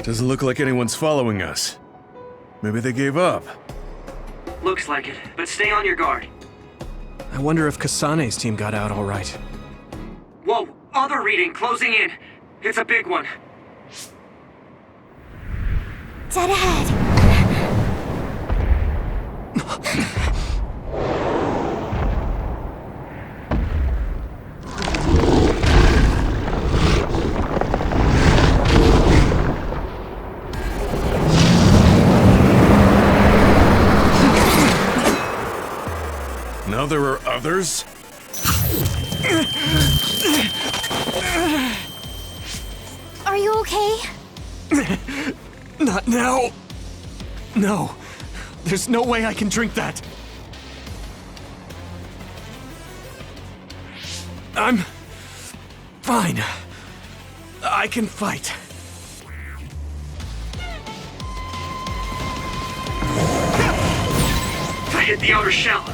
Doesn't look like anyone's following us. Maybe they gave up. Looks like it, but stay on your guard. I wonder if Kasane's team got out all right. Whoa, other reading closing in. It's a big one. Dead ahead. Now there are others? Are you okay? Not now. No. There's no way I can drink that. I'm fine. I can fight. I hit the outer shell.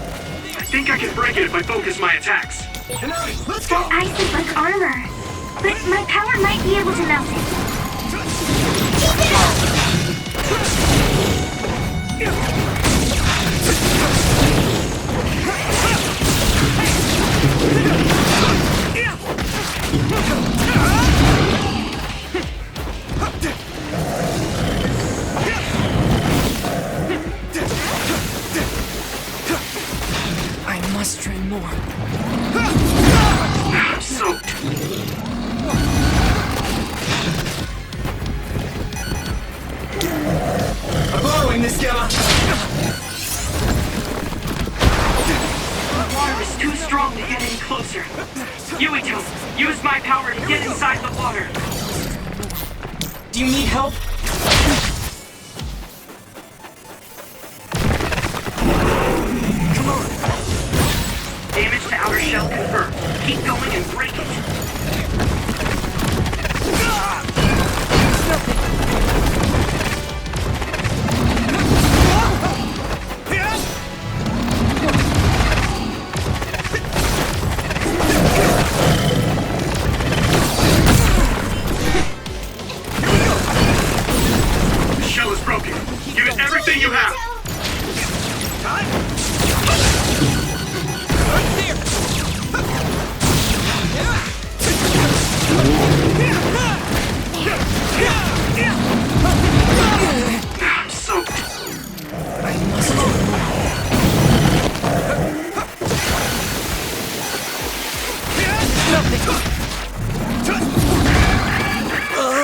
I think I can break it if I focus my attacks. Let's go! That ice is like armor. But my power might be able to melt it. Keep it up! I must train more. I'm soaked. I'm borrowing this, Gamma! The water is too strong to get any closer. Yuito, use my power to get inside the water. Do you need help? Come on! Damage to outer shell confirmed. Keep going and break it. The shell is broken. Give it everything you have. I'm soaked. I must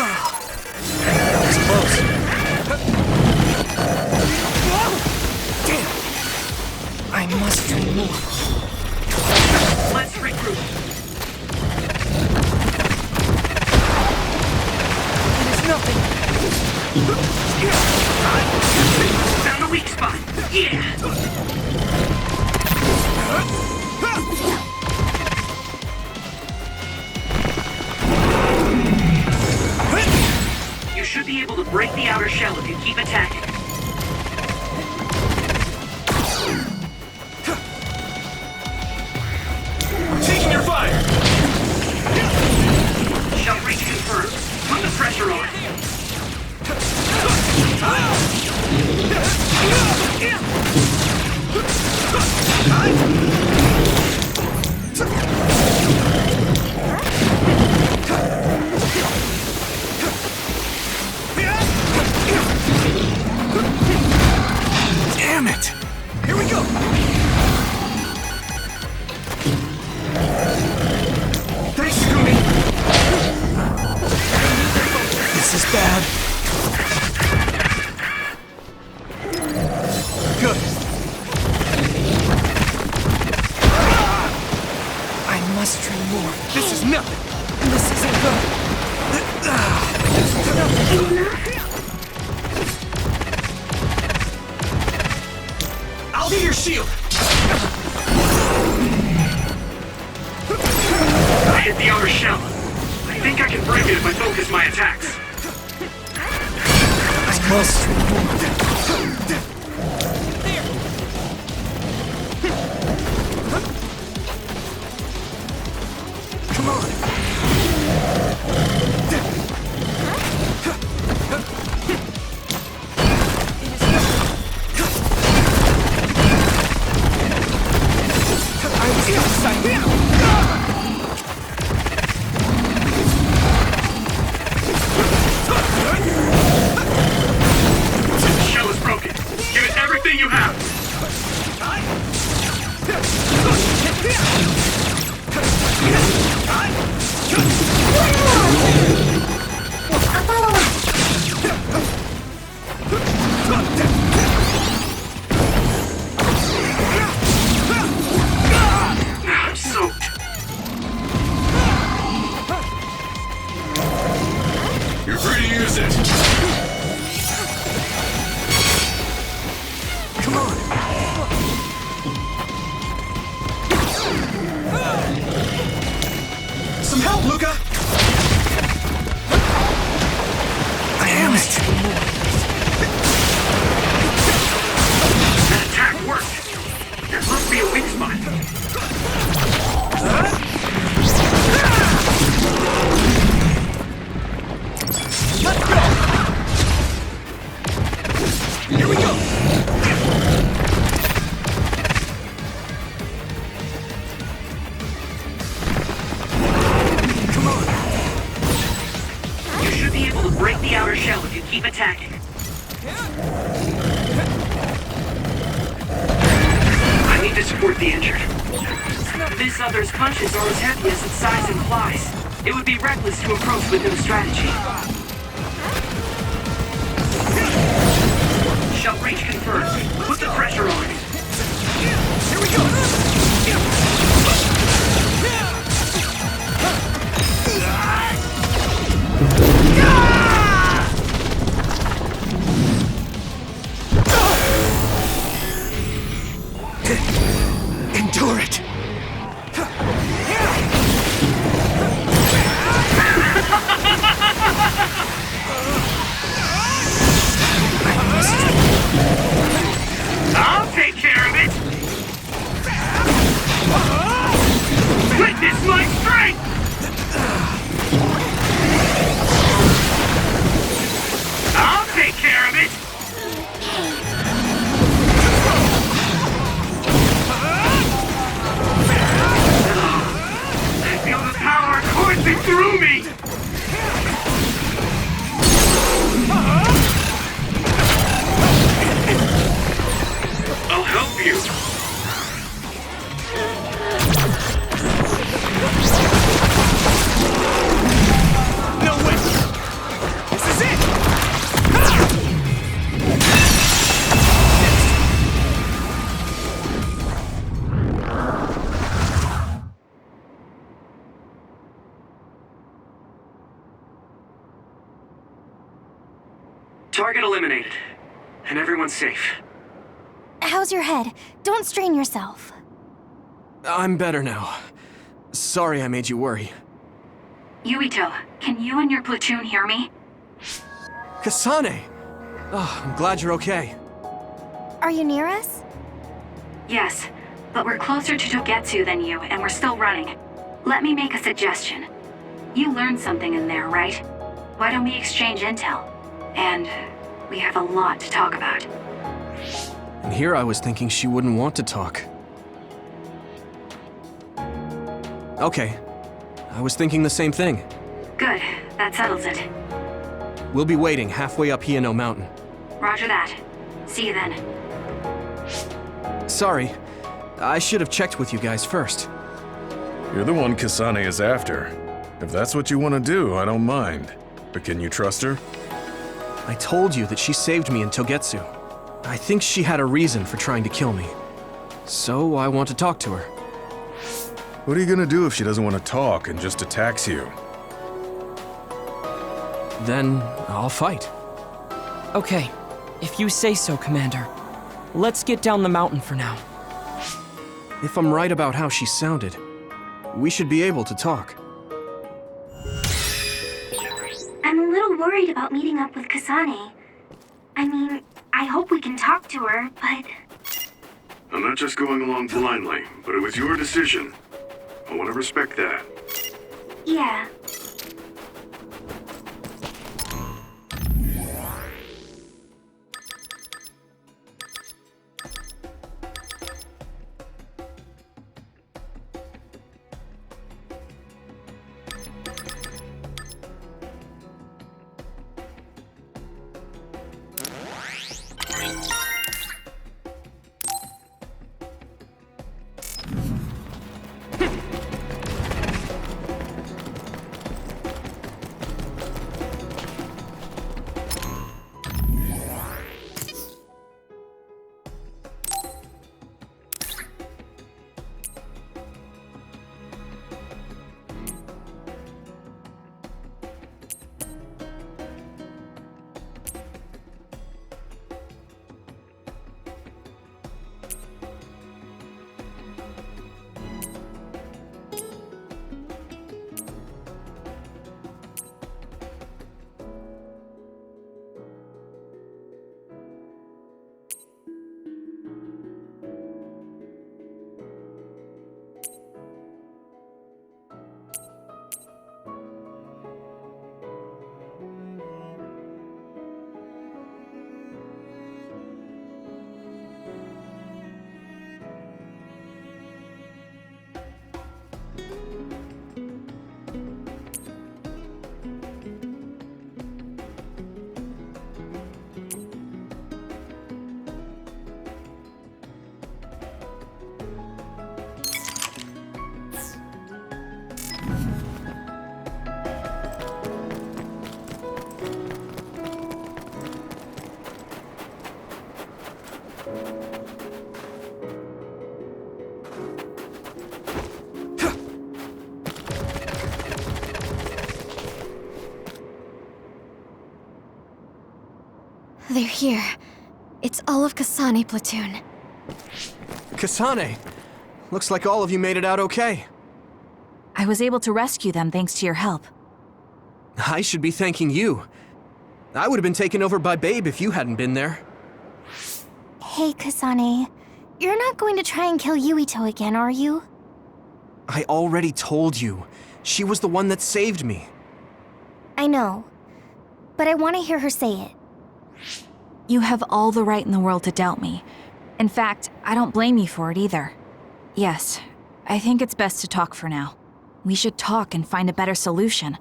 That was close. Damn! I must train more. Let's regroup. There's nothing. Found a weak spot. Yeah. You should be able to break the outer shell if you keep attacking. Taking your fire! Shell breach confirmed. Put the pressure on. Damn it! Here we go! Thanks, Scooby! This is bad. Good. I must train more. This is nothing. This isn't good. I'll be your shield. I hit the outer shell. I think I can break it if I focus my attacks. I must train more. Come on. The shell is broken. Give it everything you have. I'm soaked. You're free to use it. Come on! Some help, Luca! Damn it! That attack worked. There must be a weak spot. Let's go! Here we go! Come on! You should be able to break the outer shell if you keep attacking. I need to support the injured. This other's punches are as heavy as its size implies. It would be reckless to approach with no strategy. Shell breach confirmed. Put the pressure on. Here we go! Endure it! I'll take care of it! Witness my strength! I'll take care of it! I feel the power coursing through me! I'll help you! No way! This is it! Target eliminated. And everyone's safe. How's your head? Don't strain yourself. I'm better now. Sorry I made you worry. Yuito, can you and your platoon hear me? Kasane! Oh, I'm glad you're okay. Are you near us? Yes, but we're closer to Togetsu than you, and we're still running. Let me make a suggestion. You learned something in there, right? Why don't we exchange intel? And we have a lot to talk about. And here I was thinking she wouldn't want to talk. Okay. I was thinking the same thing. Good, that settles it. We'll be waiting halfway up Hieno Mountain. Roger that. See you then. Sorry. I should have checked with you guys first. You're the one Kasane is after. If that's what you want to do, I don't mind. But can you trust her? I told you that she saved me in Togetsu. I think she had a reason for trying to kill me. So I want to talk to her. What are you gonna do if she doesn't want to talk and just attacks you? Then I'll fight. Okay, if you say so, Commander. Let's get down the mountain for now. If I'm right about how she sounded, we should be able to talk. I'm a little worried about meeting up with Kasane. I mean, I hope we can talk to her, but... I'm not just going along blindly, but it was your decision. I want to respect that. yeah. they're here. It's all of Kasane platoon. Kasane! Looks like all of you made it out okay. I was able to rescue them thanks to your help. I should be thanking you. I would have been taken over by Babe if you hadn't been there. Hey, Kasane. You're not going to try and kill Yuito again, are you? I already told you. She was the one that saved me. I know. But I want to hear her say it. You have all the right in the world to doubt me. In fact, I don't blame you for it either. Yes, I think it's best to talk for now. We should talk and find a better solution,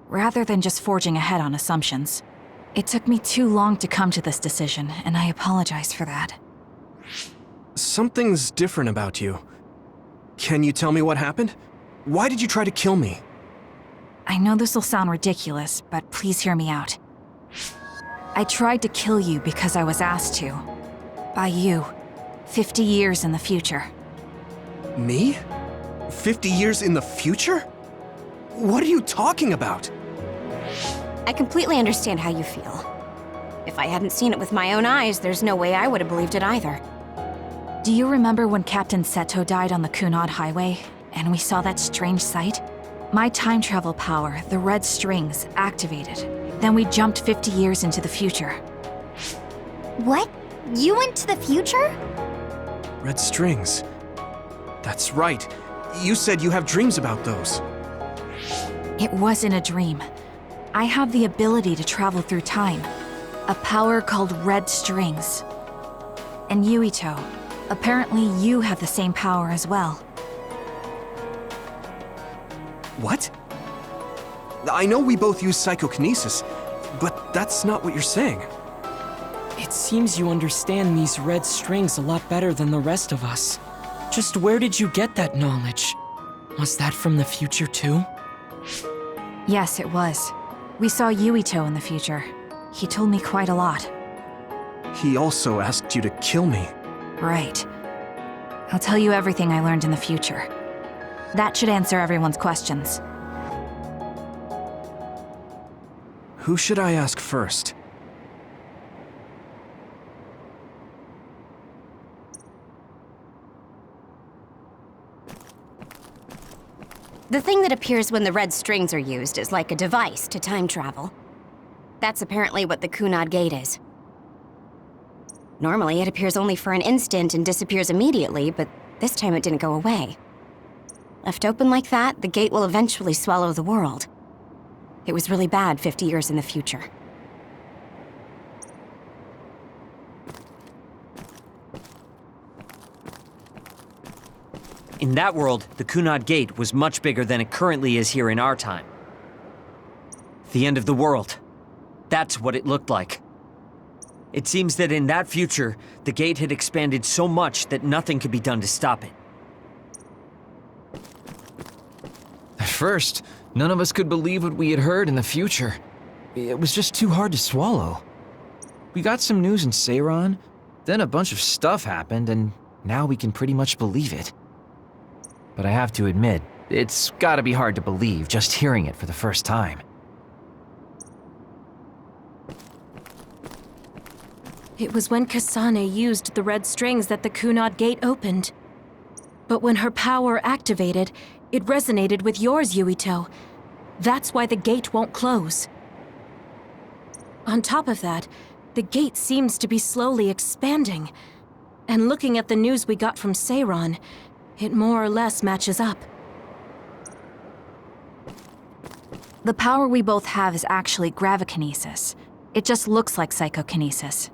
rather than just forging ahead on assumptions. It took me too long to come to this decision, and I apologize for that. Something's different about you. Can you tell me what happened? Why did you try to kill me? I know this will sound ridiculous, but please hear me out. I tried to kill you because I was asked to. By you. 50 years in the future. Me? 50 years in the future? What are you talking about? I completely understand how you feel. If I hadn't seen it with my own eyes, there's no way I would have believed it either. Do you remember when Captain Seto died on the Kunad Highway, and we saw that strange sight? My time travel power, the red strings, activated. Then we jumped 50 years into the future. What? You went to the future? Red strings. That's right. You said you have dreams about those. It wasn't a dream. I have the ability to travel through time. A power called red strings. And Yuito, apparently you have the same power as well. What? I know we both use psychokinesis, but that's not what you're saying. It seems you understand these red strings a lot better than the rest of us. Just where did you get that knowledge? Was that from the future too? Yes, it was. We saw Yuito in the future. He told me quite a lot. He also asked you to kill me. Right. I'll tell you everything I learned in the future. That should answer everyone's questions. Who should I ask first? The thing that appears when the red strings are used is like a device to time travel. That's apparently what the Kunad Gate is. Normally, it appears only for an instant and disappears immediately, but this time it didn't go away. Left open like that, the gate will eventually swallow the world. It was really bad 50 years in the future. In that world, the Kunad Gate was much bigger than it currently is here in our time. The end of the world. That's what it looked like. It seems that in that future, the gate had expanded so much that nothing could be done to stop it. At first, none of us could believe what we had heard in the future. It was just too hard to swallow. We got some news in Seiran, then a bunch of stuff happened, and now we can pretty much believe it. But I have to admit, it's gotta be hard to believe just hearing it for the first time. It was when Kasane used the red strings that the Kunad Gate opened. But when her power activated, it resonated with yours, Yuito. That's why the gate won't close. On top of that, the gate seems to be slowly expanding. And looking at the news we got from Seiran, it more or less matches up. The power we both have is actually gravikinesis. It just looks like psychokinesis.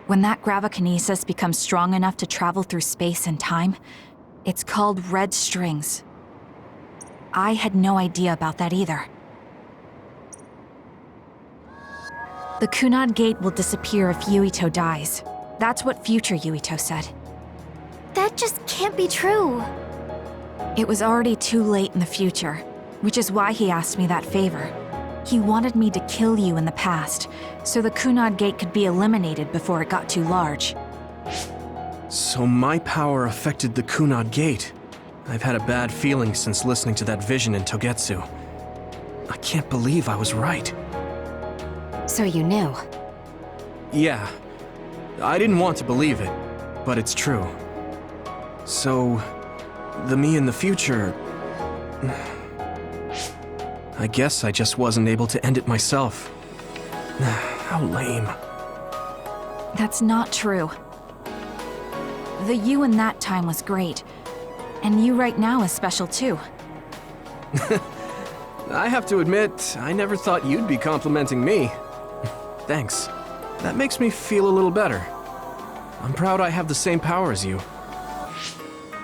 When that gravikinesis becomes strong enough to travel through space and time, it's called red strings. I had no idea about that either. The Kunad Gate will disappear if Yuito dies. That's what future Yuito said. That just can't be true. It was already too late in the future, which is why he asked me that favor. He wanted me to kill you in the past, so the Kunad Gate could be eliminated before it got too large. So my power affected the Kunad Gate. I've had a bad feeling since listening to that vision in Togetsu. I can't believe I was right. So you knew. Yeah. I didn't want to believe it, but it's true. So, the me in the future... I guess I just wasn't able to end it myself. How lame. That's not true. The you in that time was great. And you right now is special too. I have to admit, I never thought you'd be complimenting me. Thanks. That makes me feel a little better. I'm proud I have the same power as you.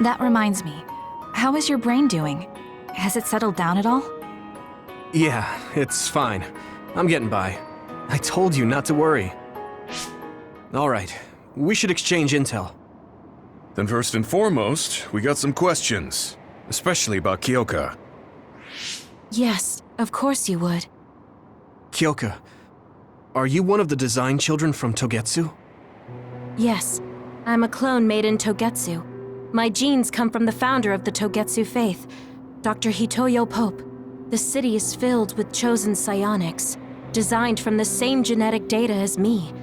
That reminds me. How is your brain doing? Has it settled down at all? Yeah, it's fine. I'm getting by. I told you not to worry. Alright, we should exchange intel. Then first and foremost, we got some questions. Especially about Kyoka. Yes, of course you would. Kyoka, are you one of the design children from Togetsu? Yes, I'm a clone made in Togetsu. My genes come from the founder of the Togetsu faith, Dr. Hitoyo Pope. The city is filled with chosen psionics, designed from the same genetic data as me.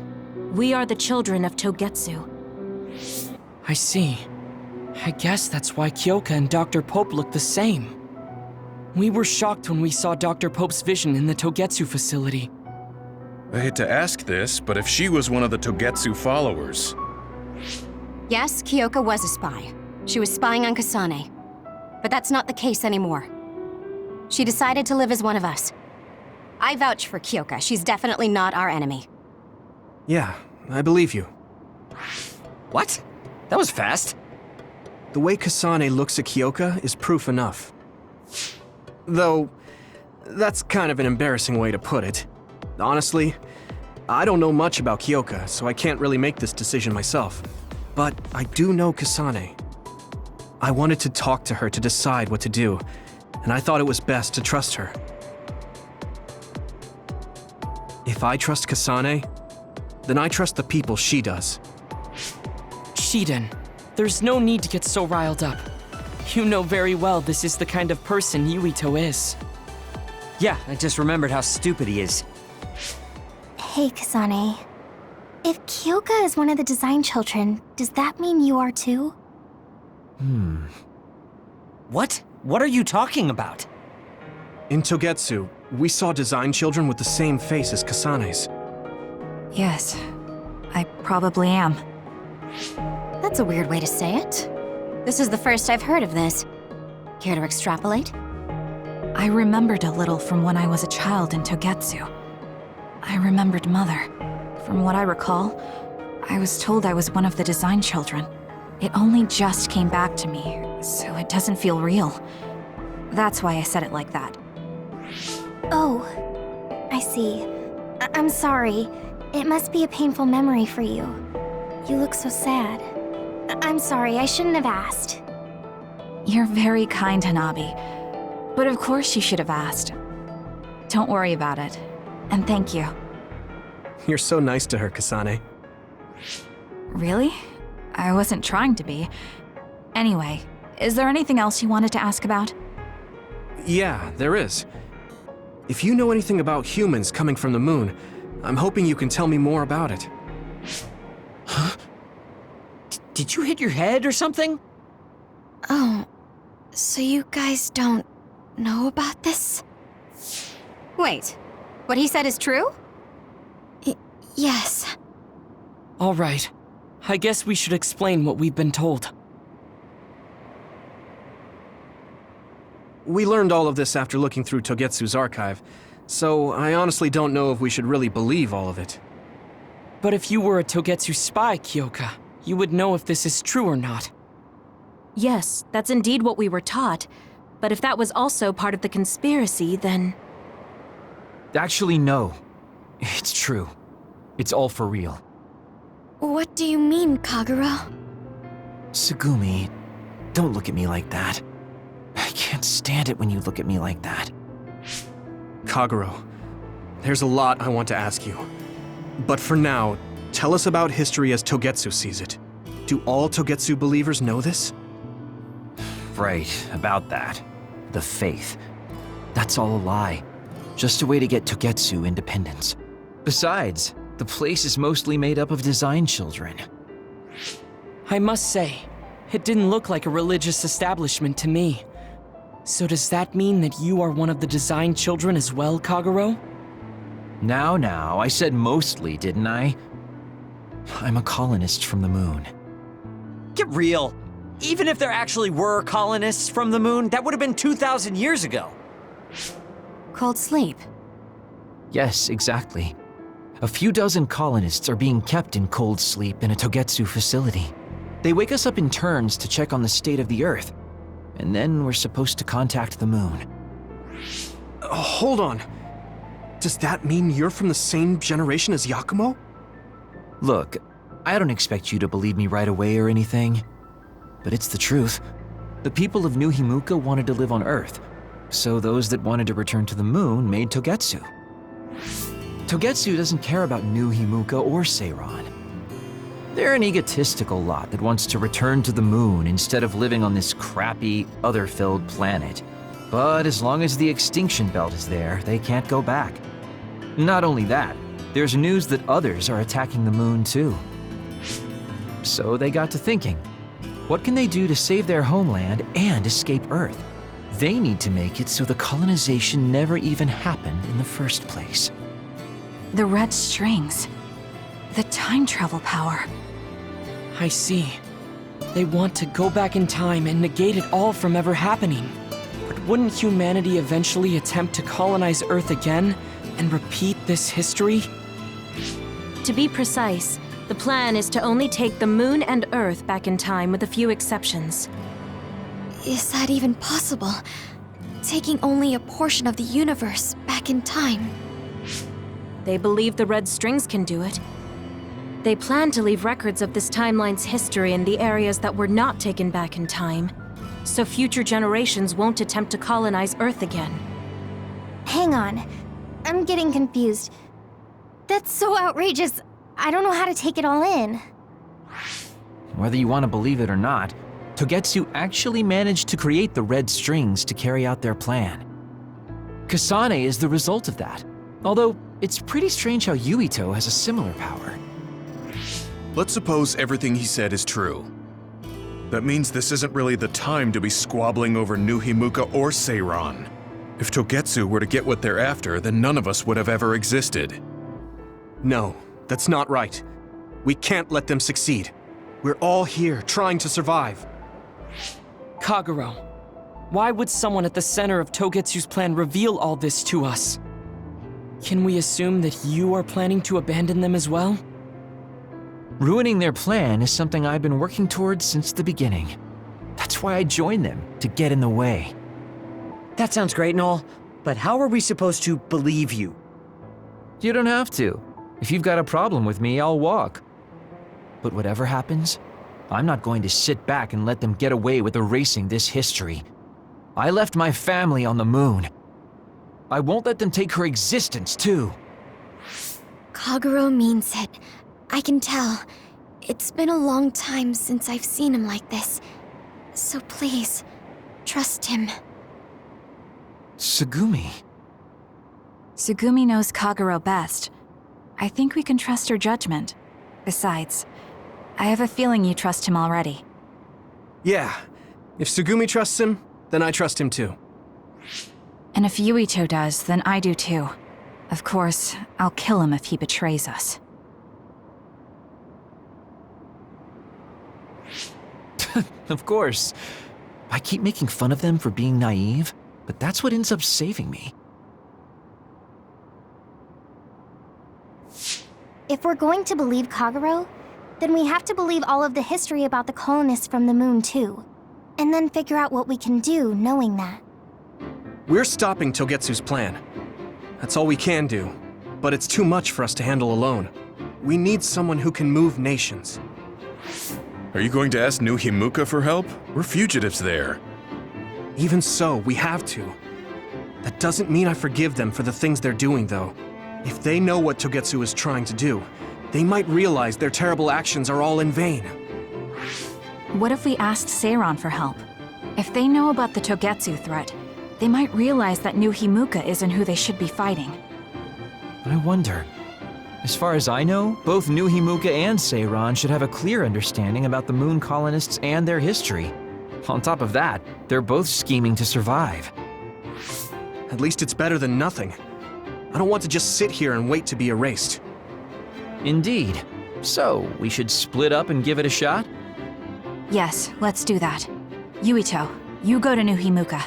We are the children of Togetsu. I see. I guess that's why Kyoka and Dr. Pope look the same. We were shocked when we saw Dr. Pope's vision in the Togetsu facility. I hate to ask this, but if she was one of the Togetsu followers... Yes, Kyoka was a spy. She was spying on Kasane. But that's not the case anymore. She decided to live as one of us. I vouch for Kyoka. She's definitely not our enemy. Yeah, I believe you. What? That was fast. The way Kasane looks at Kyoka is proof enough. Though, that's kind of an embarrassing way to put it. Honestly, I don't know much about Kyoka, so I can't really make this decision myself. But I do know Kasane. I wanted to talk to her to decide what to do, and I thought it was best to trust her. If I trust Kasane, then I trust the people she does. Shiden, there's no need to get so riled up. You know very well this is the kind of person Yuito is. Yeah, I just remembered how stupid he is. Hey, Kasane. If Kyoka is one of the design children, does that mean you are too? What? What are you talking about? In Togetsu, we saw design children with the same face as Kasane's. Yes, I probably am. That's a weird way to say it. This is the first I've heard of this. Care to extrapolate? I remembered a little from when I was a child in Togetsu. I remembered Mother. From what I recall, I was told I was one of the design children. It only just came back to me, so it doesn't feel real. That's why I said it like that. Oh, I see. I'm sorry. It must be a painful memory for you. You look so sad. I'm sorry, I shouldn't have asked. You're very kind, Hanabi. But of course you should have asked. Don't worry about it. And thank you. You're so nice to her, Kasane. Really? I wasn't trying to be. Anyway, is there anything else you wanted to ask about? Yeah, there is. If you know anything about humans coming from the moon, I'm hoping you can tell me more about it. Huh? Did you hit your head or something? Oh, so you guys don't know about this? Wait, what he said is true? Yes. All right. I guess we should explain what we've been told. We learned all of this after looking through Togetsu's archive, so I honestly don't know if we should really believe all of it. But if you were a Togetsu spy, Kyoka, you would know if this is true or not. Yes, that's indeed what we were taught. But if that was also part of the conspiracy, then... Actually, no. It's true. It's all for real. What do you mean, Kagura? Tsugumi, don't look at me like that. I can't stand it when you look at me like that. Kaguro, there's a lot I want to ask you. But for now, tell us about history as Togetsu sees it. Do all Togetsu believers know this? Right, about that. The faith. That's all a lie. Just a way to get Togetsu independence. Besides, The place is mostly made up of design children. I must say, it didn't look like a religious establishment to me. So does that mean that you are one of the design children as well, Kagero? Now, I said mostly, didn't I? I'm a colonist from the moon. Get real. Even if there actually were colonists from the moon, that would have been 2,000 years ago. Cold sleep. Yes, exactly. A few dozen colonists are being kept in cold sleep in a Togetsu facility. They wake us up in turns to check on the state of the Earth, and then we're supposed to contact the moon. Hold on. Does that mean you're from the same generation as Yakumo? Look, I don't expect you to believe me right away or anything, but it's the truth. The people of New Himuka wanted to live on Earth, so those that wanted to return to the moon made Togetsu. Togetsu doesn't care about New Himuka or Seiran. They're an egotistical lot that wants to return to the moon instead of living on this crappy, other-filled planet. But as long as the extinction belt is there, they can't go back. Not only that, there's news that others are attacking the moon too. So they got to thinking, what can they do to save their homeland and escape Earth? They need to make it so the colonization never even happened in the first place. The red strings. The time travel power. I see. They want to go back in time and negate it all from ever happening. But wouldn't humanity eventually attempt to colonize Earth again and repeat this history? To be precise, the plan is to only take the moon and Earth back in time with a few exceptions. Is that even possible? Taking only a portion of the universe back in time. They believe the red strings can do it. They plan to leave records of this timeline's history in the areas that were not taken back in time, so future generations won't attempt to colonize Earth again. Hang on. I'm getting confused. That's so outrageous. I don't know how to take it all in. Whether you want to believe it or not, Togetsu actually managed to create the red strings to carry out their plan. Kasane is the result of that, although it's pretty strange how Yuito has a similar power. Let's suppose everything he said is true. That means this isn't really the time to be squabbling over New Himuka or Seiran. If Togetsu were to get what they're after, then none of us would have ever existed. No, that's not right. We can't let them succeed. We're all here trying to survive. Kagero, why would someone at the center of Togetsu's plan reveal all this to us? Can we assume that you are planning to abandon them as well? Ruining their plan is something I've been working towards since the beginning. That's why I joined them, to get in the way. That sounds great and all, but how are we supposed to believe you? You don't have to. If you've got a problem with me, I'll walk. But whatever happens, I'm not going to sit back and let them get away with erasing this history. I left my family on the moon. I won't let them take her existence, too. Kagero means it. I can tell. It's been a long time since I've seen him like this. So please, trust him. Tsugumi. Tsugumi knows Kagero best. I think we can trust her judgment. Besides, I have a feeling you trust him already. Yeah. If Tsugumi trusts him, then I trust him too. And if Yuito does, then I do too. Of course, I'll kill him if he betrays us. Of course. I keep making fun of them for being naive, but that's what ends up saving me. If we're going to believe Kagero, then we have to believe all of the history about the colonists from the moon too. And then figure out what we can do knowing that. We're stopping Togetsu's plan. That's all we can do. But it's too much for us to handle alone. We need someone who can move nations. Are you going to ask New Himuka for help? We're fugitives there. Even so, we have to. That doesn't mean I forgive them for the things they're doing, though. If they know what Togetsu is trying to do, they might realize their terrible actions are all in vain. What if we asked Seiran for help? If they know about the Togetsu threat, they might realize that New Himuka isn't who they should be fighting. I wonder, As far as I know, both New Himuka and Seiran should have a clear understanding about the moon colonists and their history. On top of that, they're both scheming to survive. At least it's better than nothing. I don't want to just sit here and wait to be erased. Indeed. So, we should split up and give it a shot? Yes, let's do that. Yuito, you go to New Himuka.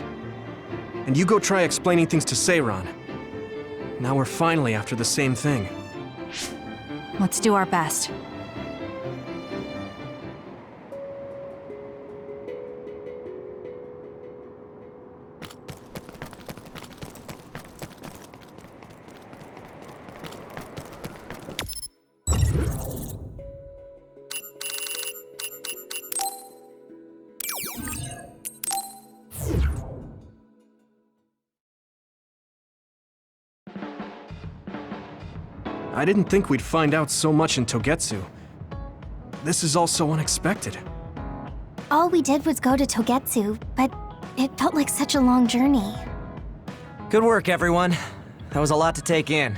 And you go try explaining things to Seiran. Now we're finally after the same thing. Let's do our best. I didn't think we'd find out so much in Togetsu. This is all so unexpected. All we did was go to Togetsu, but it felt like such a long journey. Good work, everyone. That was a lot to take in.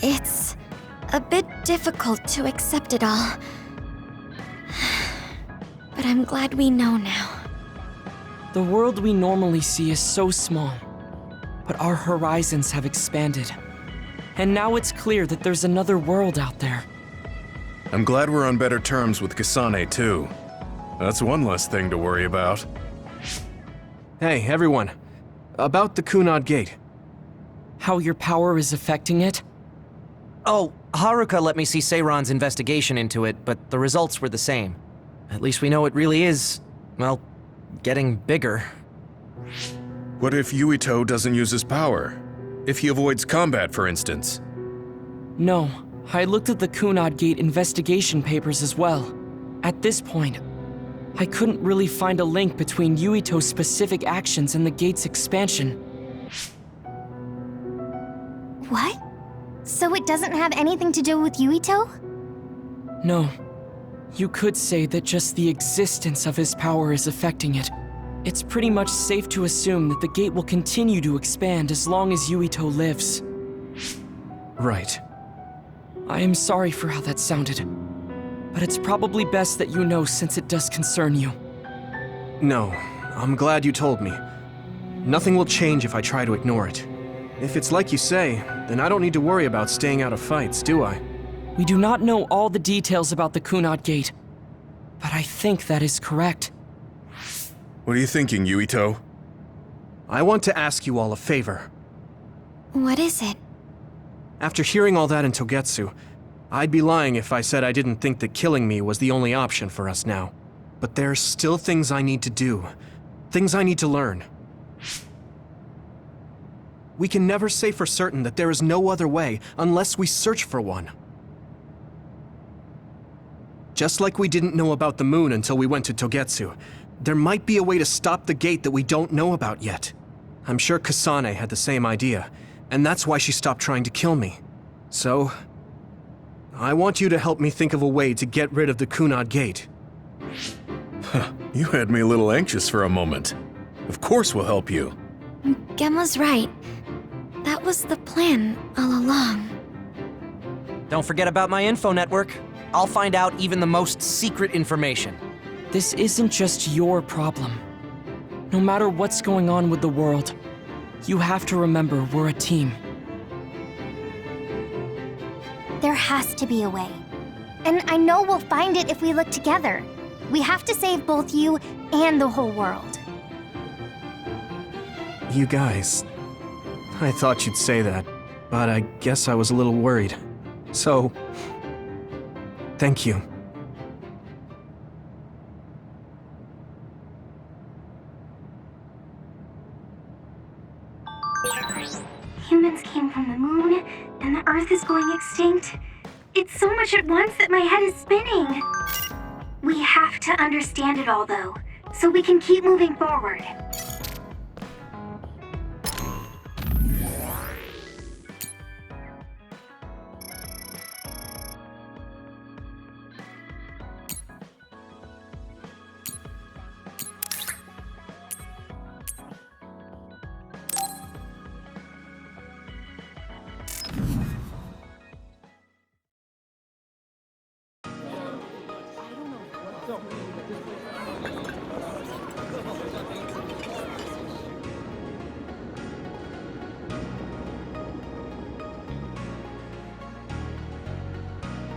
It's a bit difficult to accept it all. But I'm glad we know now. The world we normally see is so small, but our horizons have expanded. And now it's clear that there's another world out there. I'm glad we're on better terms with Kasane, too. That's one less thing to worry about. Hey, everyone. About the Kunad Gate. How your power is affecting it? Oh, Haruka let me see Seiran's investigation into it, but the results were the same. At least we know it really is, well, getting bigger. What if Yuito doesn't use his power? If he avoids combat, for instance? No, I looked at the Kunad Gate investigation papers as well. At this point, I couldn't really find a link between Yuito's specific actions and the gate's expansion. What? So it doesn't have anything to do with Yuito? No. You could say that just the existence of his power is affecting it. It's pretty much safe to assume that the gate will continue to expand as long as Yuito lives. Right. I am sorry for how that sounded, but it's probably best that you know since it does concern you. No, I'm glad you told me. Nothing will change if I try to ignore it. If it's like you say, then I don't need to worry about staying out of fights, do I? We do not know all the details about the Kunad Gate, but I think that is correct. What are you thinking, Yuito? I want to ask you all a favor. What is it? After hearing all that in Togetsu, I'd be lying if I said I didn't think that killing me was the only option for us now. But there's still things I need to do. Things I need to learn. We can never say for certain that there is no other way unless we search for one. Just like we didn't know about the moon until we went to Togetsu, there might be a way to stop the gate that we don't know about yet. I'm sure Kasane had the same idea, and that's why she stopped trying to kill me. So, I want you to help me think of a way to get rid of the Kunad Gate. You had me a little anxious for a moment. Of course we'll help you. Gemma's right. That was the plan all along. Don't forget about my info network. I'll find out even the most secret information. This isn't just your problem. No matter what's going on with the world, you have to remember we're a team. There has to be a way. And I know we'll find it if we look together. We have to save both you and the whole world. You guys... I thought you'd say that, but I guess I was a little worried. So... thank you. Humans came from the moon, and the Earth is going extinct. It's so much at once that my head is spinning. We have to understand it all, though, so we can keep moving forward.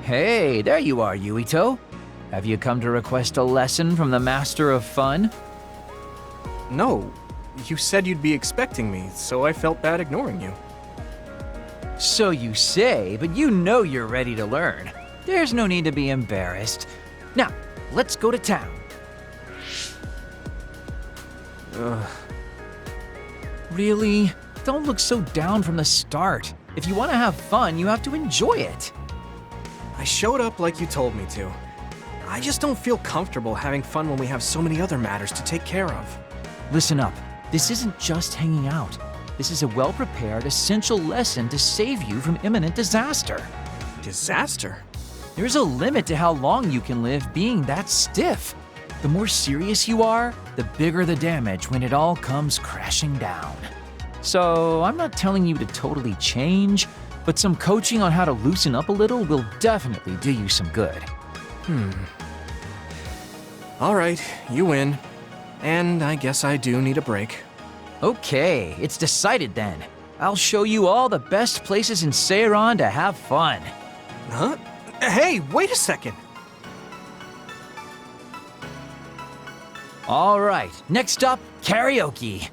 Hey, there you are, Yuito. Have you come to request a lesson from the Master of Fun? No, you said you'd be expecting me, so I felt bad ignoring you. So you say, but you know you're ready to learn. There's no need to be embarrassed. Now, let's go to town. Really? Don't look so down from the start. If you want to have fun, you have to enjoy it. I showed up like you told me to. I just don't feel comfortable having fun when we have so many other matters to take care of. Listen up. This isn't just hanging out. This is a well-prepared, essential lesson to save you from imminent disaster. Disaster? There's a limit to how long you can live being that stiff. The more serious you are, the bigger the damage when it all comes crashing down. So, I'm not telling you to totally change, but some coaching on how to loosen up a little will definitely do you some good. All right, you win. And I guess I do need a break. Okay, it's decided then. I'll show you all the best places in Seiran to have fun. Huh? Hey, wait a second. All right, next up, karaoke.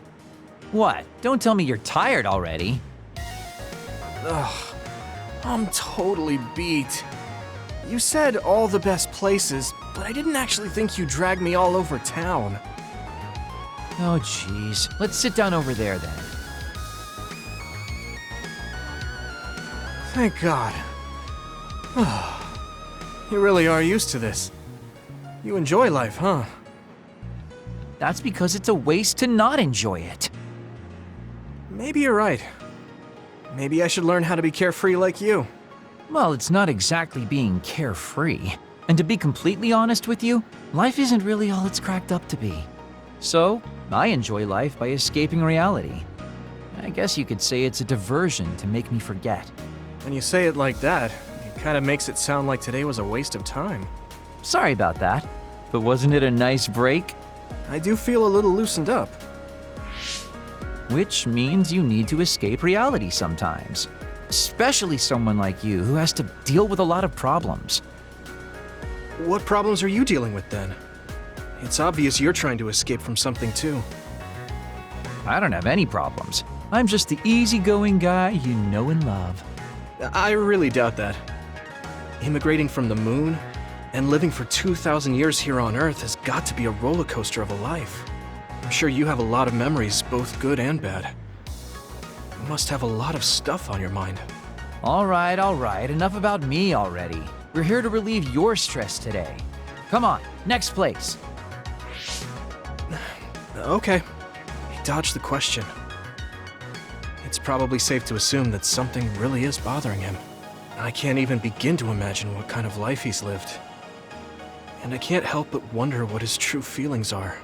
What? Don't tell me you're tired already. Ugh, I'm totally beat. You said all the best places, but I didn't actually think you dragged me all over town. Oh, jeez. Let's sit down over there then. Thank God. You really are used to this. You enjoy life, huh? That's because it's a waste to not enjoy it. Maybe you're right. Maybe I should learn how to be carefree like you. Well, it's not exactly being carefree. And to be completely honest with you, life isn't really all it's cracked up to be. So, I enjoy life by escaping reality. I guess you could say it's a diversion to make me forget. When you say it like that, it kind of makes it sound like today was a waste of time. Sorry about that, but wasn't it a nice break? I do feel a little loosened up. Which means you need to escape reality sometimes. Especially someone like you who has to deal with a lot of problems. What problems are you dealing with then? It's obvious you're trying to escape from something too. I don't have any problems. I'm just the easygoing guy you know and love. I really doubt that. Immigrating from the moon and living for 2,000 years here on Earth has got to be a roller coaster of a life. I'm sure you have a lot of memories, both good and bad. You must have a lot of stuff on your mind. All right, enough about me already. We're here to relieve your stress today. Come on, next place. Okay, he dodged the question. It's probably safe to assume that something really is bothering him. I can't even begin to imagine what kind of life he's lived. And I can't help but wonder what his true feelings are.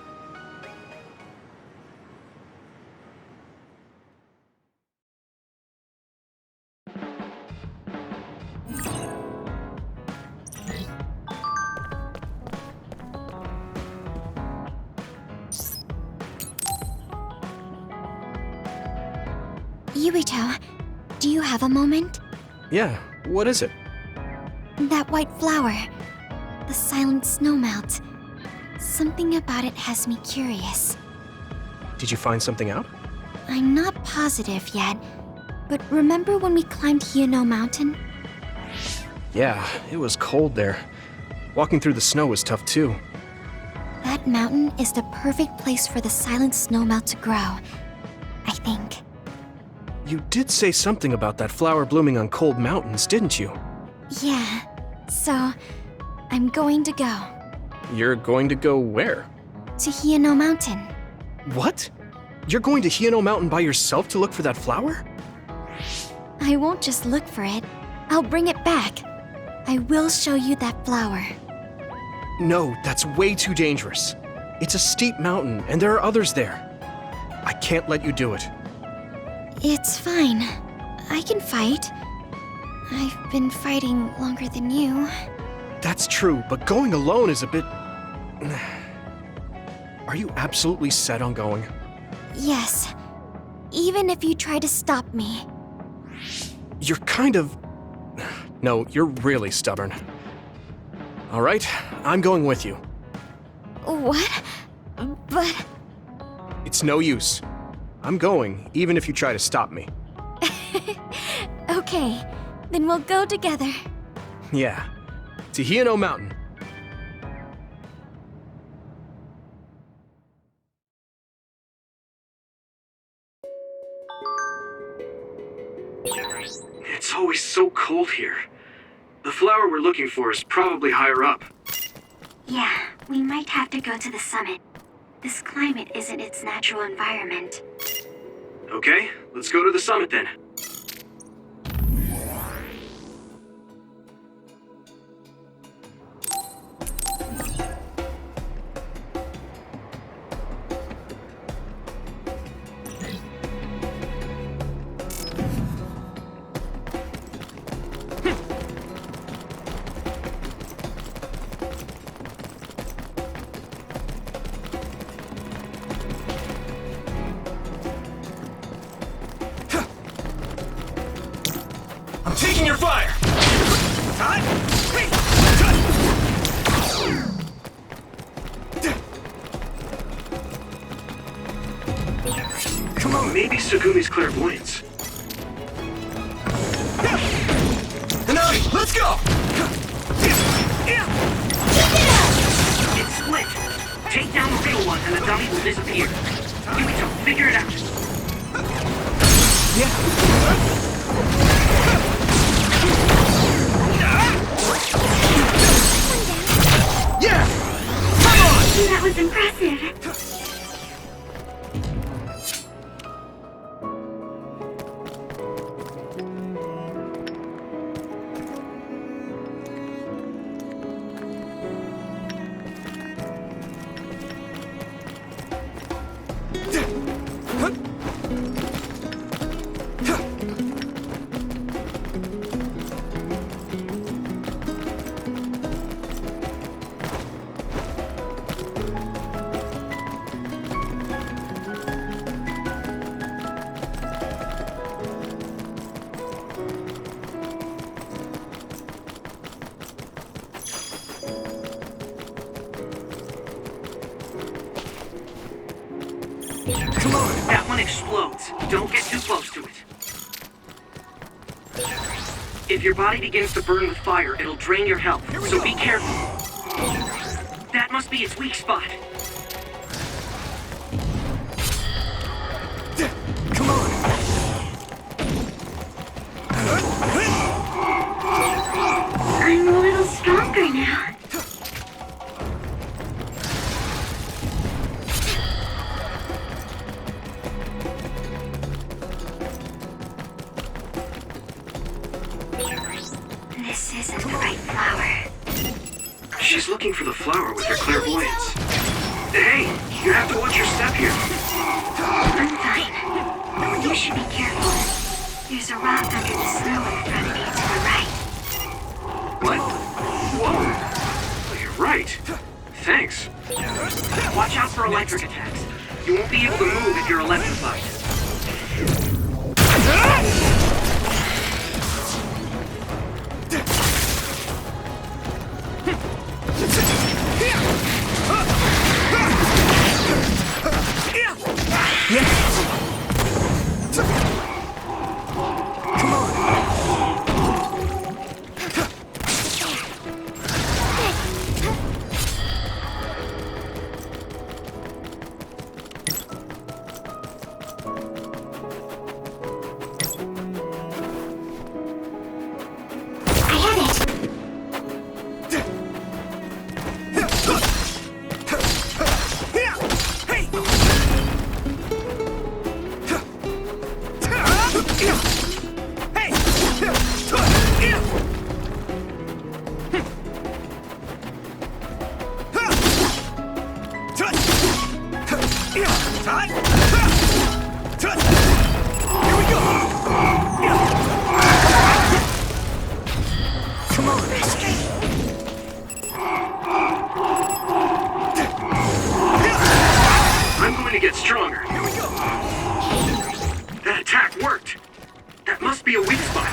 Yuito, do you have a moment? Yeah, what is it? That white flower. The silent snowmelt. Something about it has me curious. Did you find something out? I'm not positive yet, but remember when we climbed Hino Mountain? Yeah, it was cold there. Walking through the snow was tough too. That mountain is the perfect place for the silent snowmelt to grow, I think. You did say something about that flower blooming on cold mountains, didn't you? Yeah, so I'm going to go. You're going to go where? To Hino Mountain. What? You're going to Hino Mountain by yourself to look for that flower? I won't just look for it. I'll bring it back. I will show you that flower. No, that's way too dangerous. It's a steep mountain, and there are others there. I can't let you do it. It's fine. I can fight. I've been fighting longer than you. That's true, but going alone is a bit... Are you absolutely set on going? Yes. Even if you try to stop me. You're kind of... No, you're really stubborn. All right, I'm going with you. What? But... It's no use. I'm going, even if you try to stop me. Okay, then we'll go together. Yeah, to Hino Mountain. It's always so cold here. The flower we're looking for is probably higher up. Yeah, we might have to go to the summit. This climate isn't its natural environment. Okay, let's go to the summit then. I'm taking your fire! Come on, maybe Sugumi's clairvoyance. Hanami, let's go! It's split. Take down the real one and the dummy will disappear. Yuito, figure it out. Yeah! Come on! That was impressive. Come on. That one explodes. Don't get too close to it. If your body begins to burn with fire, it'll drain your health, so be careful. That must be its weak spot. Come on! I'm a little stronger now. This isn't the right flower. She's looking for the flower with her clairvoyance. Hey, you have to watch your step here. I'm fine. You should be careful. There's a rock under the snow in front of you to the right. What? Whoa! Oh, you're right. Thanks. Watch out for electric attacks. You won't be able to move if you're electrified. I'm going to get stronger. Here we go. That attack worked. That must be a weak spot.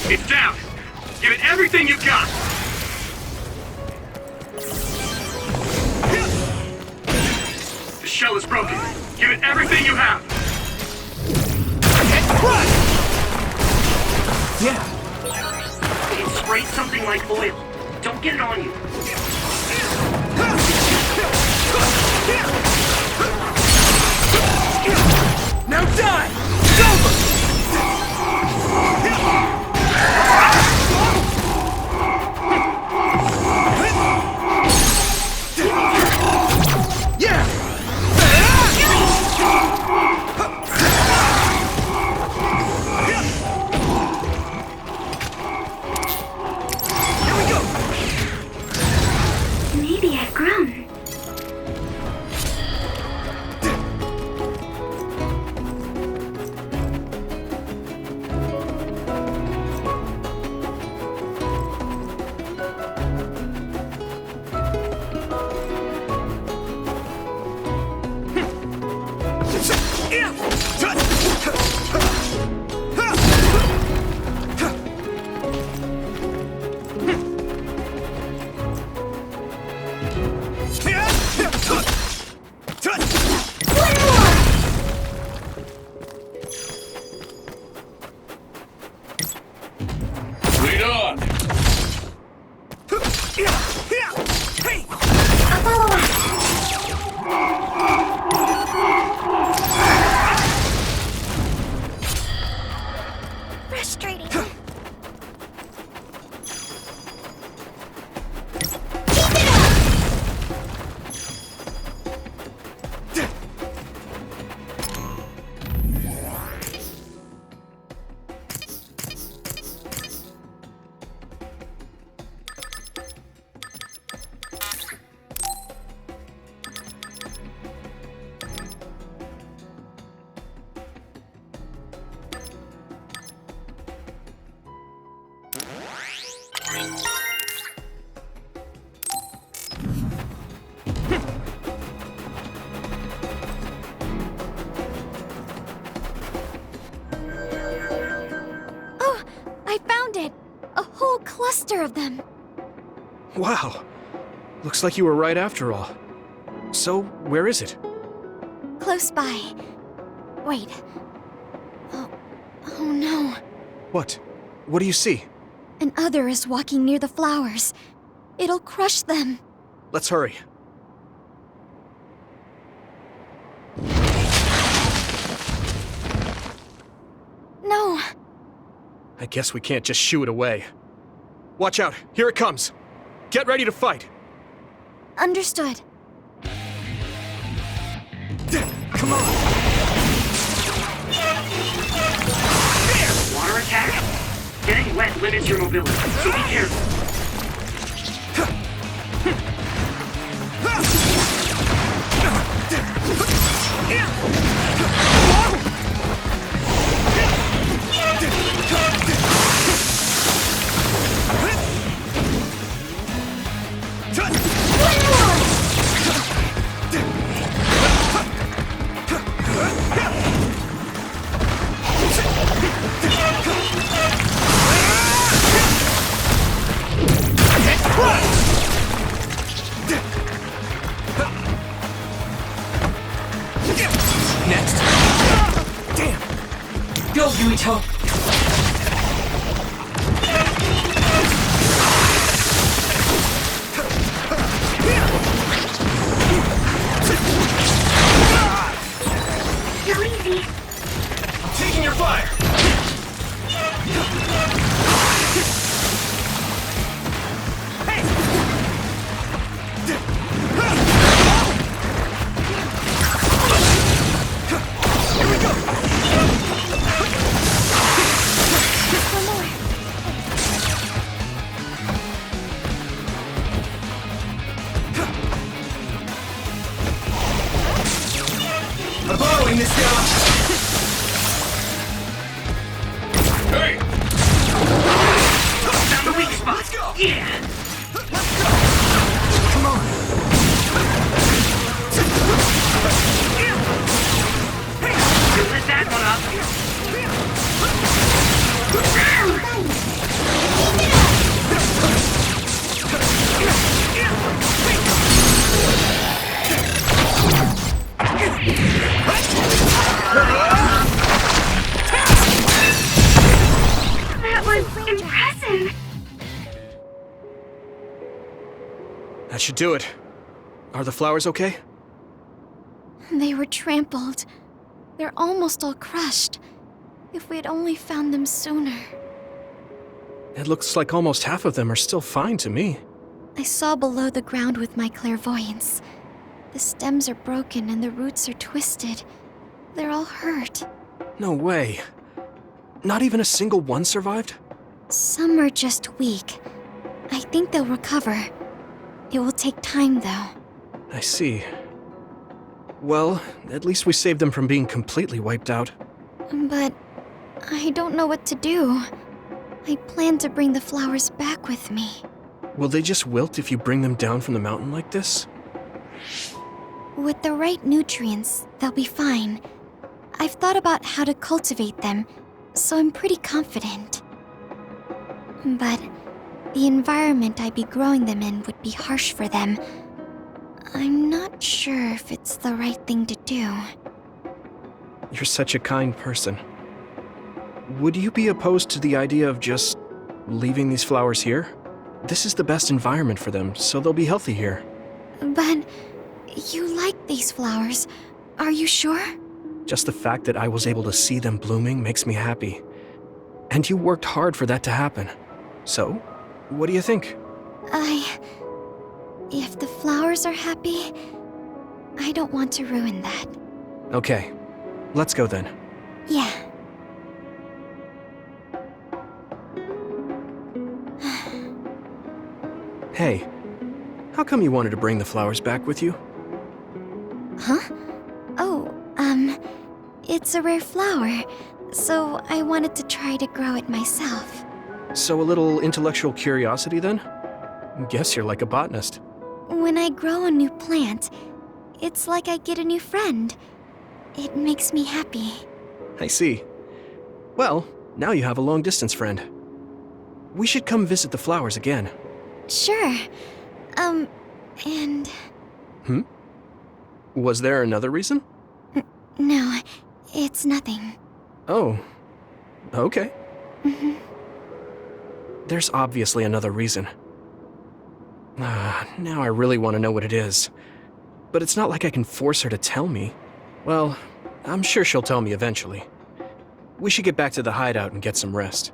It's down! Give it everything you've got! The shell is broken. Give it everything you have! Yeah. It sprays something like oil. Don't get it on you. Now die! It's over! Yeah! Here we go! Maybe I've grown. Lead on! Frustrating. Oh, I found it! A whole cluster of them. Wow. Looks like you were right after all. So, where is it? Close by. Wait. Oh no. What? What do you see? An other is walking near the flowers. It'll crush them. Let's hurry. No. I guess we can't just shoo it away. Watch out, here it comes. Get ready to fight. Understood. Come on. Water attack? Getting wet limits your mobility, so be careful. Listen! That should do it. Are the flowers okay? They were trampled. They're almost all crushed. If we had only found them sooner. It looks like almost half of them are still fine to me. I saw below the ground with my clairvoyance. The stems are broken and the roots are twisted. They're all hurt. No way. Not even a single one survived? Some are just weak. I think they'll recover. It will take time, though. I see. Well, at least we saved them from being completely wiped out. But I don't know what to do. I plan to bring the flowers back with me. Will they just wilt if you bring them down from the mountain like this? With the right nutrients, they'll be fine. I've thought about how to cultivate them, so I'm pretty confident. But the environment I'd be growing them in would be harsh for them. I'm not sure if it's the right thing to do. You're such a kind person. Would you be opposed to the idea of just leaving these flowers here? This is the best environment for them, so they'll be healthy here. But you like these flowers, are you sure? Just the fact that I was able to see them blooming makes me happy. And you worked hard for that to happen. So, what do you think? If the flowers are happy, I don't want to ruin that. Okay, let's go then. Yeah. Hey, how come you wanted to bring the flowers back with you? Huh? Oh, it's a rare flower, so I wanted to try to grow it myself. So a little intellectual curiosity then? Guess you're like a botanist. When I grow a new plant, it's like I get a new friend. It makes me happy. I see. Well, now you have a long-distance friend. We should come visit the flowers again. Sure. And... Was there another reason? No, it's nothing. Oh, okay. There's obviously another reason. Now I really want to know what it is. But it's not like I can force her to tell me. Well, I'm sure she'll tell me eventually. We should get back to the hideout and get some rest.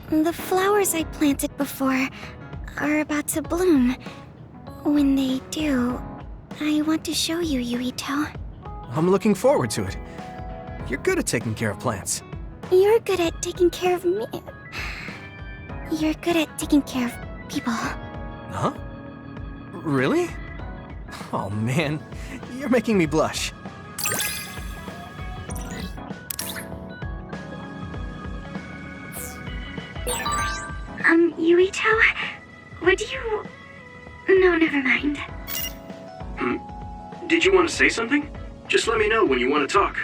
The flowers I planted before are about to bloom. When they do, I want to show you, Yuito. I'm looking forward to it. You're good at taking care of plants. You're good at taking care of me. You're good at taking care of people. Huh? Really? Oh man, you're making me blush. Yuito? Would you... No, never mind. Did you want to say something? Just let me know when you want to talk.